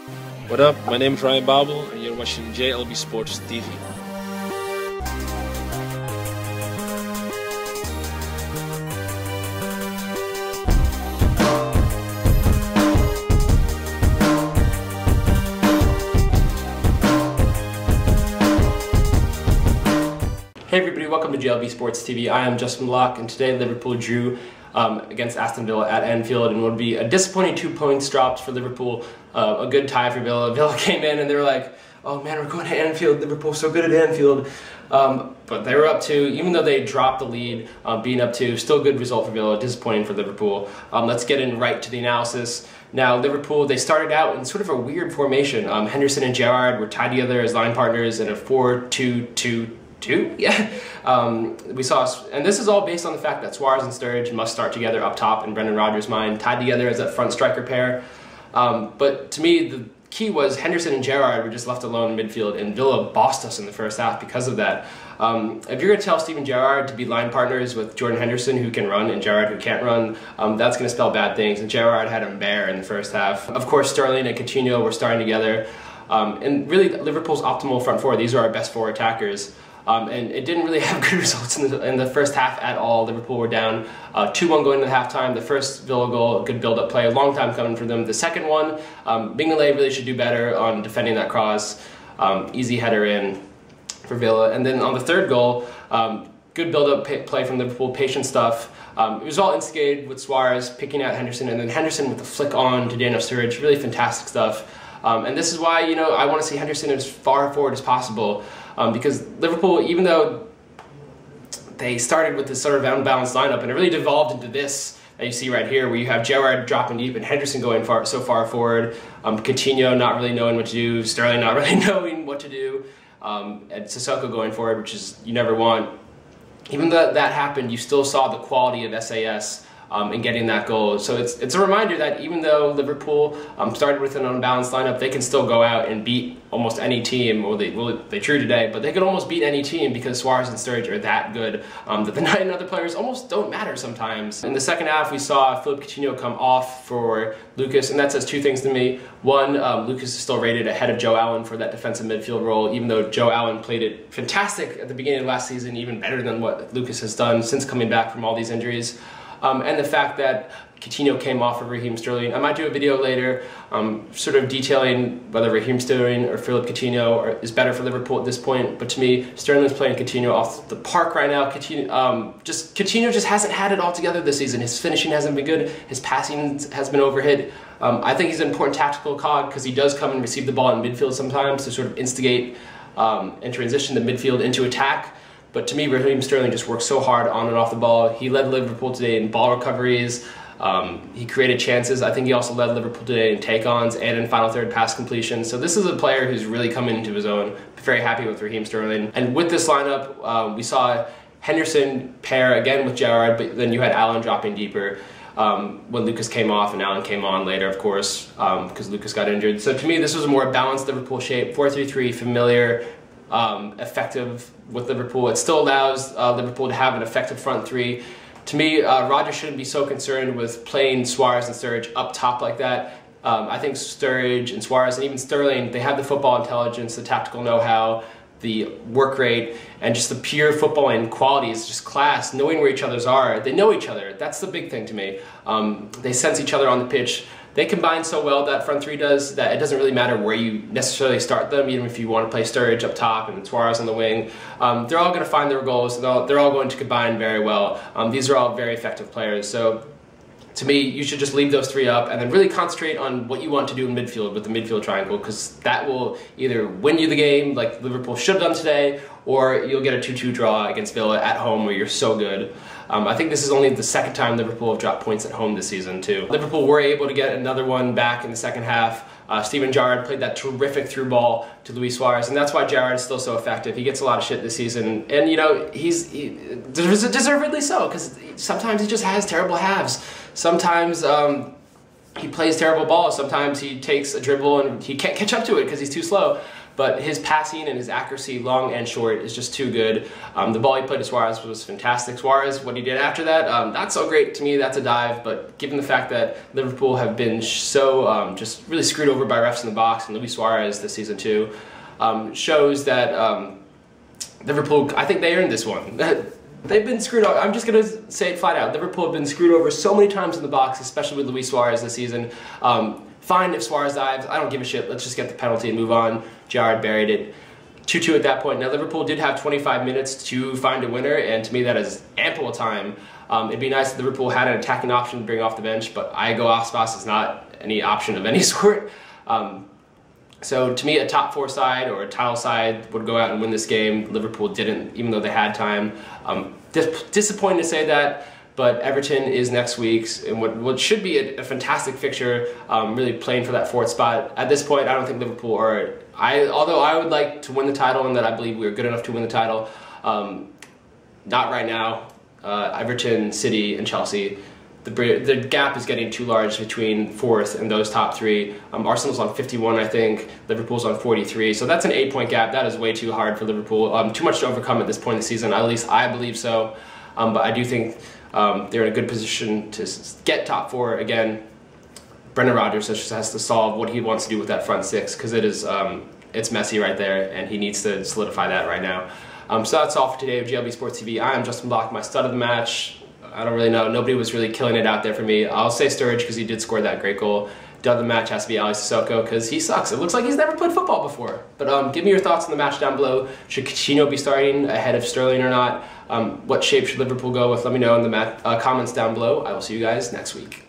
What up? My name is Ryan Babel, and you're watching JLB Sports TV. Hey everybody, welcome to JLB Sports TV. I am Justin Locke, and today Liverpool drew against Aston Villa at Anfield, and would be a disappointing 2 points dropped for Liverpool. A good tie for Villa. Villa came in and they were like, oh man, we're going to Anfield. Liverpool's so good at Anfield. But they were up 2, even though they dropped the lead, being up 2, still a good result for Villa, disappointing for Liverpool. Let's get in right to the analysis. Now, Liverpool, they started out in sort of a weird formation. Henderson and Gerrard were tied together as line partners in a 4-2-2-2. Yeah, we saw, and this is all based on the fact that Suarez and Sturridge must start together up top in Brendan Rodgers' mind, tied together as that front striker pair. But to me, the key was Henderson and Gerrard were just left alone in midfield, and Villa bossed us in the first half because of that. If you're going to tell Steven Gerrard to be line partners with Jordan Henderson, who can run, and Gerrard, who can't run, that's going to spell bad things, and Gerrard had him bare in the first half. Of course, Sterling and Coutinho were starting together, and really Liverpool's optimal front four. These are our best 4 attackers. And it didn't really have good results in the first half at all. Liverpool were down 2-1 going into halftime. The first Villa goal, a good build-up play, a long time coming for them. The second one, Mignolet really should do better on defending that cross. Easy header in for Villa. And then on the third goal, good build-up play from Liverpool, patient stuff. It was all instigated with Suarez picking out Henderson, and then Henderson with the flick on to Daniel Sturridge. Really fantastic stuff. And this is why, you know, I want to see Henderson as far forward as possible. Because Liverpool, even though they started with this sort of unbalanced lineup, and it really devolved into this that you see right here, where you have Gerrard dropping deep and Henderson going so far forward, Coutinho not really knowing what to do, Sterling not really knowing what to do, and Sissoko going forward, which is you never want. Even though that happened, you still saw the quality of SAS in getting that goal. So it's a reminder that even though Liverpool started with an unbalanced lineup, they can still go out and beat almost any team. Well, they drew today, but they could almost beat any team because Suarez and Sturridge are that good that the 9 other players almost don't matter sometimes. In the second half, we saw Philippe Coutinho come off for Lucas, and that says 2 things to me. One, Lucas is still rated ahead of Joe Allen for that defensive midfield role, even though Joe Allen played it fantastic at the beginning of last season, even better than what Lucas has done since coming back from all these injuries. And the fact that Coutinho came off of Raheem Sterling. I might do a video later sort of detailing whether Raheem Sterling or Philippe Coutinho is better for Liverpool at this point, but to me, Sterling's playing Coutinho off the park right now. Coutinho just hasn't had it all together this season. His finishing hasn't been good, his passing has been overhit. I think he's an important tactical cog because he does come and receive the ball in midfield sometimes to sort of instigate and transition the midfield into attack. But to me, Raheem Sterling just works so hard on and off the ball. He led Liverpool today in ball recoveries. He created chances. I think he also led Liverpool today in take-ons and in final third pass completion. So this is a player who's really coming into his own. Very happy with Raheem Sterling. And with this lineup, we saw Henderson pair again with Gerrard, but then you had Allen dropping deeper when Lucas came off, and Allen came on later, of course, because Lucas got injured. So to me, this was a more balanced Liverpool shape, 4-3-3, familiar, effective with Liverpool. It still allows Liverpool to have an effective front 3. To me, Rodgers shouldn't be so concerned with playing Suarez and Sturridge up top like that. I think Sturridge and Suarez and even Sterling, they have the football intelligence, the tactical know-how, the work rate, and just the pure footballing qualities, just class, knowing where each other's are. They know each other. That's the big thing to me. They sense each other on the pitch. They combine so well, that front 3 does, that it doesn't really matter where you necessarily start them, even if you want to play Sturridge up top and Suarez on the wing. They're all going to find their goals, they're all going to combine very well. These are all very effective players. So to me, you should just leave those 3 up and then really concentrate on what you want to do in midfield with the midfield triangle, because that will either win you the game, like Liverpool should have done today, or you'll get a 2-2 draw against Villa at home where you're so good. I think this is only the second time Liverpool have dropped points at home this season too. Liverpool were able to get another one back in the second half. Steven Gerrard played that terrific through ball to Luis Suarez, and that's why Gerrard is still so effective. He gets a lot of shit this season, and you know, he deservedly so, because sometimes he just has terrible halves. Sometimes he plays terrible ball. Sometimes he takes a dribble and he can't catch up to it because he's too slow. But his passing and his accuracy, long and short, is just too good. The ball he played to Suarez was fantastic. Suarez, what he did after that, not so great to me. That's a dive. But given the fact that Liverpool have been so just really screwed over by refs in the box, and Luis Suarez this season too, shows that Liverpool, I think they earned this one. They've been screwed over. I'm just going to say it flat out. Liverpool have been screwed over so many times in the box, especially with Luis Suarez this season. Fine if Suarez dives. I don't give a shit. Let's just get the penalty and move on. Gerrard buried it. 2-2 at that point. Now, Liverpool did have 25 minutes to find a winner, and to me that is ample time. It'd be nice if Liverpool had an attacking option to bring off the bench, but Iago Aspas is not any option of any sort. So to me, a top 4 side or a title side would go out and win this game. Liverpool didn't, even though they had time. Disappointing to say that, but Everton is next week's, and what should be a fantastic fixture, really playing for that 4th spot. At this point, I don't think Liverpool are, although I would like to win the title and that I believe we are good enough to win the title, not right now. Everton, City, and Chelsea. The gap is getting too large between 4th and those top 3. Arsenal's on 51, I think. Liverpool's on 43. So that's an 8-point gap. That is way too hard for Liverpool. Too much to overcome at this point in the season. At least I believe so. But I do think they're in a good position to get top 4 again. Brendan Rodgers just has to solve what he wants to do with that front 6, because it is it's messy right there, and he needs to solidify that right now. So that's all for today of GLB Sports TV. I am Justin Block. My stud of the match, I don't really know. Nobody was really killing it out there for me. I'll say Sturridge because he did score that great goal. Dud of the match has to be Ali Sissoko because he sucks. It looks like he's never played football before. But give me your thoughts on the match down below. Should Coutinho be starting ahead of Sterling or not? What shape should Liverpool go with? Let me know in the comments down below. I will see you guys next week.